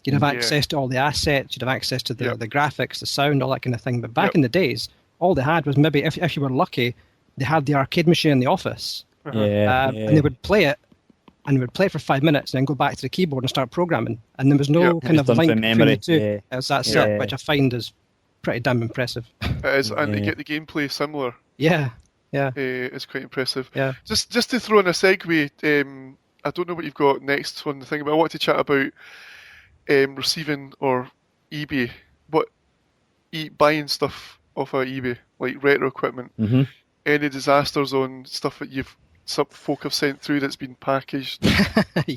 You'd have access to all the assets. You'd have access to the graphics, the sound, all that kind of thing. But back in the days, all they had was maybe, if you were lucky, they had the arcade machine in the office. And they would play it. And we would play it for 5 minutes and then go back to the keyboard and start programming. And there was no kind of link between the two. It was that set, which I find is pretty damn impressive. It is, and to get the gameplay similar. Yeah. It's quite impressive. Yeah. Just to throw in a segue, I don't know what you've got next on the thing, but I want to chat about receiving or eBay. Buying stuff off of eBay, like retro equipment. Mm-hmm. Any disasters on stuff that some folk have sent through that's been packaged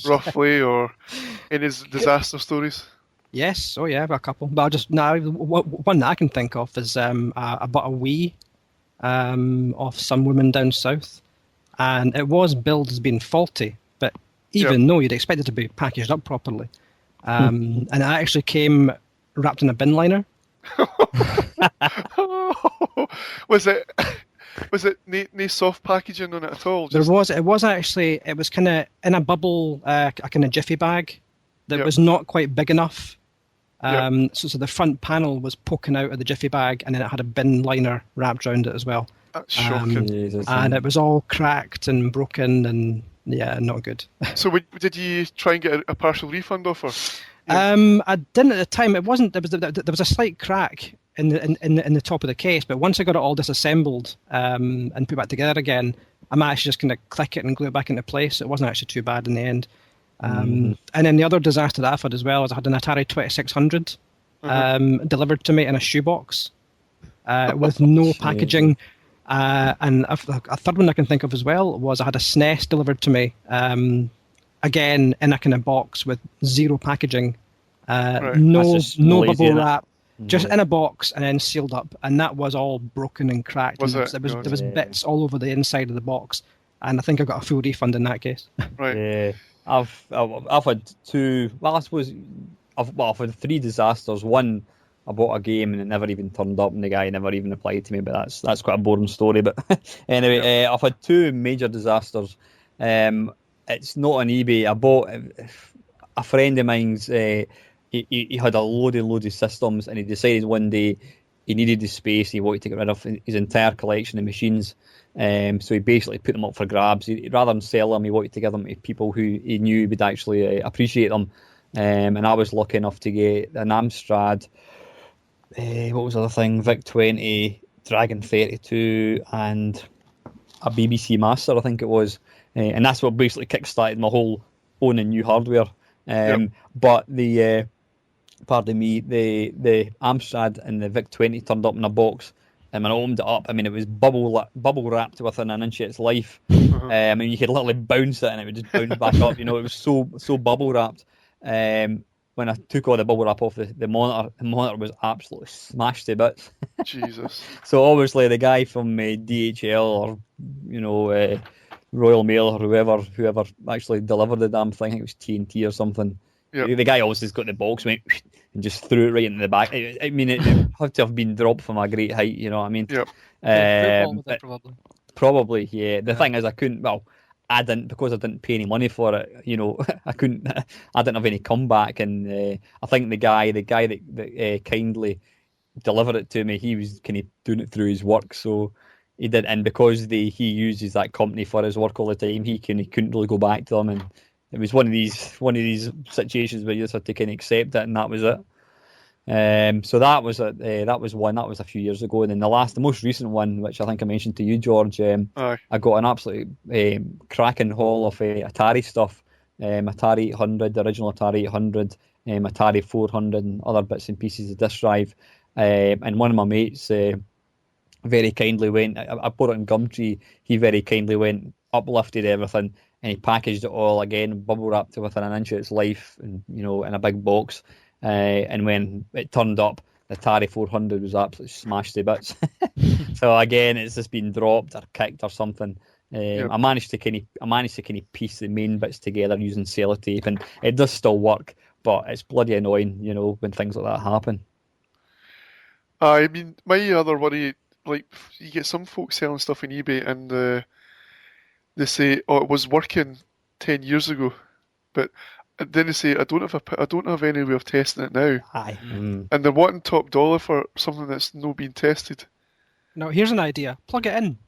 roughly, or any disaster stories? Yes, I've got a couple. But one that I can think of is I bought a Wii off some woman down south, and it was billed as being faulty, but even though you'd expect it to be packaged up properly, and it actually came wrapped in a bin liner. Was it no soft packaging on it at all? It was kind of in a bubble, a kind of jiffy bag that was not quite big enough. So the front panel was poking out of the jiffy bag, and then it had a bin liner wrapped around it as well. That's shocking. And it was all cracked and broken, and not good. So did you try and get a partial refund offer? I didn't at the time. It wasn't. There was a slight crack in the top of the case, but once I got it all disassembled and put back together again, I managed to just kind of click it and glue it back into place. It wasn't actually too bad in the end. And then the other disaster that I've had as well is I had an Atari 2600 delivered to me in a shoebox with no packaging. And a third one I can think of as well was I had a SNES delivered to me, again in a kind of box with zero packaging, no bubble wrap, just in a box and then sealed up. And that was all broken and cracked. There was bits all over the inside of the box, and I think I got a full refund in that case. Right. Yeah. I've had two. Well, I suppose I've had three disasters. One, I bought a game and it never even turned up, and the guy never even replied to me. But that's quite a boring story. But anyway, I've had two major disasters. It's not on eBay. I bought a friend of mine's. He had a load of systems, and he decided one day he needed the space. He wanted to get rid of his entire collection of machines. So he basically put them up for grabs. Rather than sell them, he wanted to give them to people who he knew would actually appreciate them. And I was lucky enough to get an Amstrad, what was the other thing? VIC-20, Dragon 32, and a BBC Master, I think it was. And that's what basically kickstarted my whole owning new hardware. But the Amstrad and the VIC-20 turned up in a box. And when I opened it up, I mean, it was bubble wrapped within an inch of its life. I mean, you could literally bounce it and it would just bounce back up. It was so bubble wrapped. When I took all the bubble wrap off the monitor was absolutely smashed to bits. Jesus. So obviously the guy from DHL or Royal Mail or whoever actually delivered the damn thing, I think it was TNT or something. Yep. The guy always just got the box, went and just threw it right into the back. I mean, it had to have been dropped from a great height, you know what I mean? Yep. Probably. Yeah. The thing is, I couldn't. Well, I didn't, because I didn't pay any money for it. I couldn't. I didn't have any comeback, and I think the guy that kindly delivered it to me, he was kind of doing it through his work, so he did. And because he uses that company for his work all the time, he couldn't really go back to them, and it was one of these situations where you just had to kind of accept it, and that was it. So that was one that was a few years ago, and then the most recent one, which I think I mentioned to you, George. Aye. I got an absolute cracking haul of Atari stuff, Atari 800, the original Atari 800, Atari 400, and other bits and pieces of disk drive. And one of my mates very kindly went. I bought it in Gumtree. He very kindly went, uplifted everything, and he packaged it all again, bubble wrapped it within an inch of its life, and in a big box. And when it turned up, the Atari 400 was absolutely smashed to bits. So again, it's just been dropped or kicked or something. Yep. I managed to kind of piece the main bits together using sellotape, and it does still work, but it's bloody annoying, when things like that happen. I mean, my other worry, like, you get some folks selling stuff on eBay and they say, "Oh, it was working 10 years ago," but then they say, "I don't have any way of testing it now," Aye. and they're wanting top dollar for something that's not being tested. Now, here's an idea. Plug it in.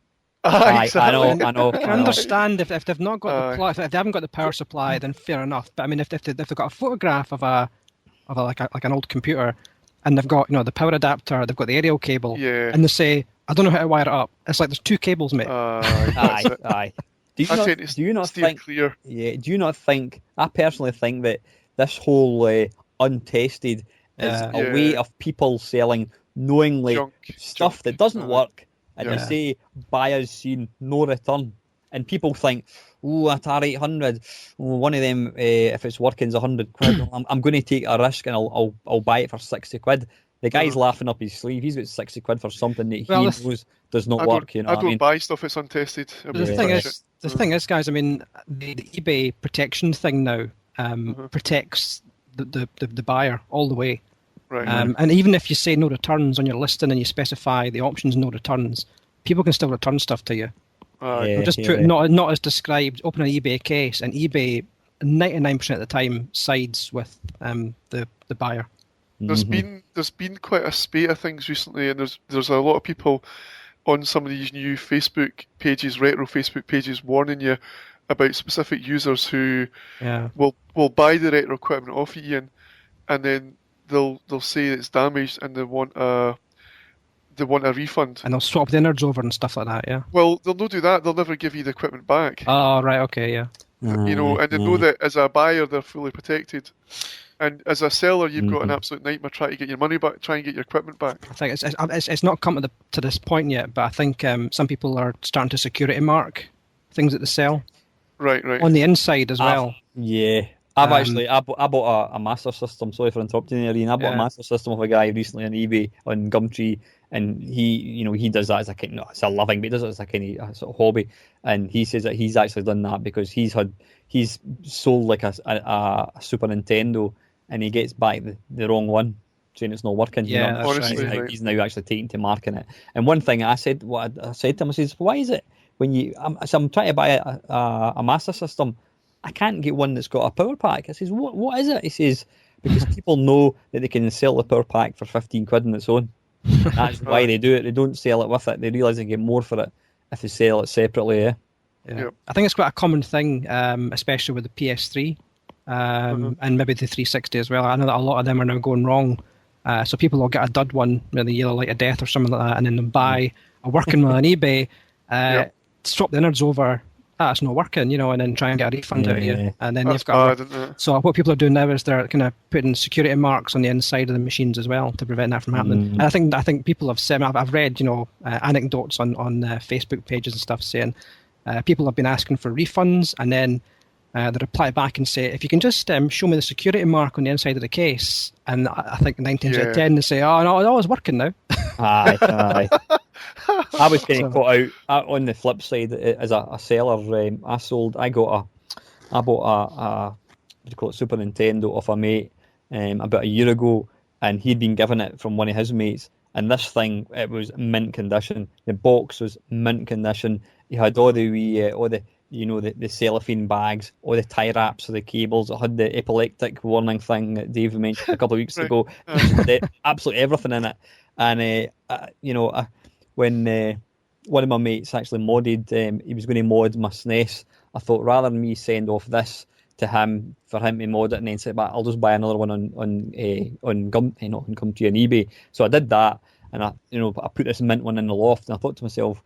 Aye, exactly. I know. I can understand if they've not got Aye. the plug, if they haven't got the power supply, then fair enough. But I mean, if they've got a photograph of like an old computer, and they've got the power adapter, they've got the aerial cable, Yeah. and they say, "I don't know how to wire it up." It's like there's two cables, mate. That's it. Aye. Do I tend to you not steer think? clear. Yeah. Do you not think? I personally think that this whole untested is a Yeah. way of people selling knowingly Junk. stuff that doesn't Aye. work, and Yeah. they say buyers seen no return, and people think, "Oh, Atari 800, one of them, if it's working, is £100. I'm going to take a risk and I'll buy it for £60." The guy's laughing up his sleeve. He's got £60 for something that he knows does not work. I don't buy stuff that's untested. The thing is, guys. I mean, the eBay protection thing now protects the buyer all the way. Right. And even if you say no returns on your listing and you specify the options no returns, people can still return stuff to you. Yeah, Just put not as described, open an eBay case, and eBay 99% of the time sides with the buyer. There's been quite a spate of things recently, and there's a lot of people on some of these new Facebook pages, retro Facebook pages, warning you about specific users who will buy the retro equipment off you, Ian, and then they'll say it's damaged and they want a refund. And they'll swap the innards over and stuff like that, yeah? Well, they'll not do that. They'll never give you the equipment back. Oh, right, okay, yeah. And they know that as a buyer, they're fully protected. And as a seller, you've got an absolute nightmare trying to get your money back, try and get your equipment back. I think it's not come to this point yet, but I think some people are starting to security mark things that they sell. Right. On the inside as well. Yeah. I bought a Master System. Sorry for interrupting you, Ian. I bought a Master System of a guy recently on eBay, on Gumtree, and he does that as a kind of, it's a living, but he does it as a kind of sort of hobby. And he says that he's actually done that because he's sold like a Super Nintendo, and he gets back the wrong one, saying it's not working. Yeah, that's honestly, right. He's now actually taking to marking it. And one thing I said to him, I says, why is it when I'm trying to buy a Master System, I can't get one that's got a power pack. I says, what is it? He says, because people know that they can sell the power pack for 15 quid on its own. That's why they do it. They don't sell it with it. They realise they get more for it if they sell it separately. Yeah. Yep. I think it's quite a common thing, especially with the PS3 and maybe the 360 as well. I know that a lot of them are now going wrong. So people will get a dud one, the Yellow Light of Death or something like that, and then they'll buy a working one on eBay, swap the innards over, it's not working, and then try and get a refund out of you. And then you've got. So what people are doing now is they're kind of putting security marks on the inside of the machines as well to prevent that from happening. And I think people have said, I've read anecdotes on Facebook pages and stuff saying people have been asking for refunds, and then they reply back and say, if you can just show me the security mark on the inside of the case, and I think 9 times out of 10 they say, oh no, it's working now. Aye. I was getting caught out on the flip side as a seller. I bought a Super Nintendo off a mate about a year ago, and he'd been given it from one of his mates. And this thing, it was mint condition. The box was mint condition. He had all the the cellophane bags, all the tie wraps of the cables. It had the epileptic warning thing that Dave mentioned a couple of weeks ago. Absolutely everything in it. And when one of my mates actually modded, he was going to mod my SNES. I thought, rather than me send off this to him for him to mod it, and then said, "But I'll just buy another one on Gumtree and eBay." So I did that, and I put this mint one in the loft, and I thought to myself,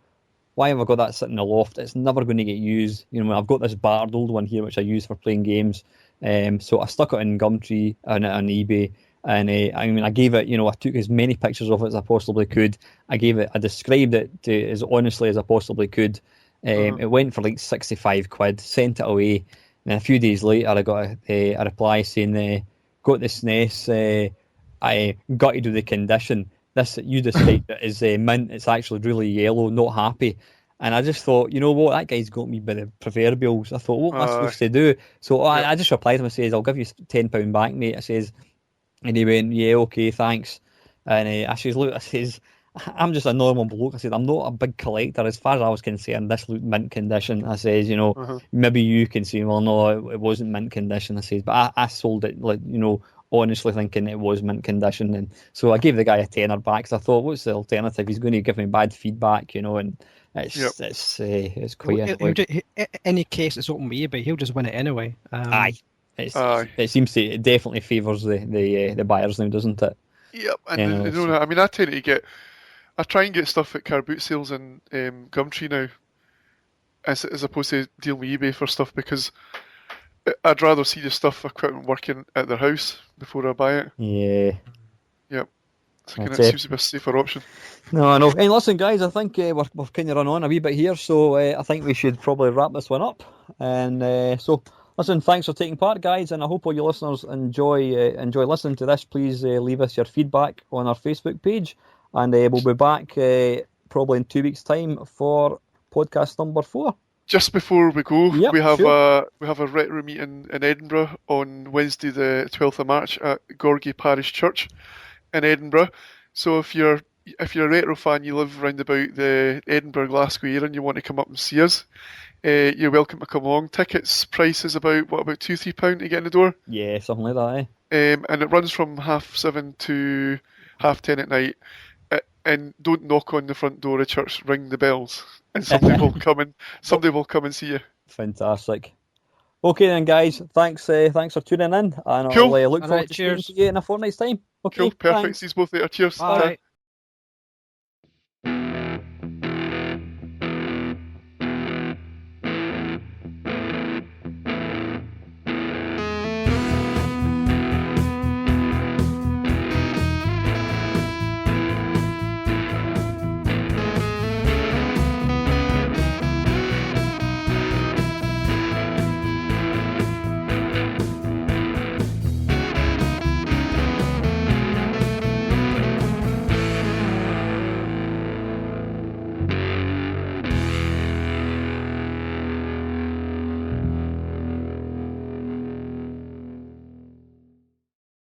why have I got that sitting in the loft? It's never going to get used. I've got this battered old one here which I use for playing games. So I stuck it in Gumtree and on eBay, and I gave it. I took as many pictures of it as I possibly could. I described it to as honestly as I possibly could. It went for like 65 quid. Sent it away, and then a few days later I got a reply saying, "Got the SNES. I gutted with the condition. This you described it as mint. It's actually really yellow. Not happy." And I just thought, you know what, that guy's got me by the proverbials. I thought, what am I supposed to do? So I just replied to him and says, "I'll give you £10 back, mate." I says, and he went, "Yeah, okay, thanks." And I says, "Look," I says, "I'm just a normal bloke." I said, "I'm not a big collector. As far as I was concerned, this looked mint condition." I says, maybe you can say, well, no, it wasn't mint condition. I says, but I sold it, like, honestly thinking it was mint condition. And so I gave the guy a tenner back, because I thought, what's the alternative? He's going to give me bad feedback, and it's quite any case it's open with eBay, he'll just win it anyway. It seems to, it definitely favours the buyers now, doesn't it? Yep, and I mean, I try and get stuff at car boot sales and Gumtree now, as opposed to dealing with eBay for stuff, because I'd rather see the stuff equipment working at their house before I buy it. Yeah. Yep. So it seems to be a safer option. No, I know. Hey, listen, guys, I think we've kind of run on a wee bit here, so I think we should probably wrap this one up. And so, listen, thanks for taking part, guys, and I hope all you listeners enjoy listening to this. Please leave us your feedback on our Facebook page, and we'll be back probably in 2 weeks' time for podcast number 4. Just before we go, we have sure. a retro meeting in Edinburgh on Wednesday, the 12th of March at Gorgie Parish Church in Edinburgh. So if you're a retro fan, you live round about the Edinburgh Glasgow area, and you want to come up and see us, you're welcome to come along. Tickets price is about £2-3 to get in the door. Yeah, something like that. Eh? And it runs from 7:30 to 10:30 at night. And don't knock on the front door of church. Ring the bells, and somebody will come and see you. Fantastic. Okay then, guys. Thanks for tuning in, and cool. I'll look forward to seeing you in a fortnight's time. Okay, cool. Perfect. Thanks. See you both later. Cheers. Bye.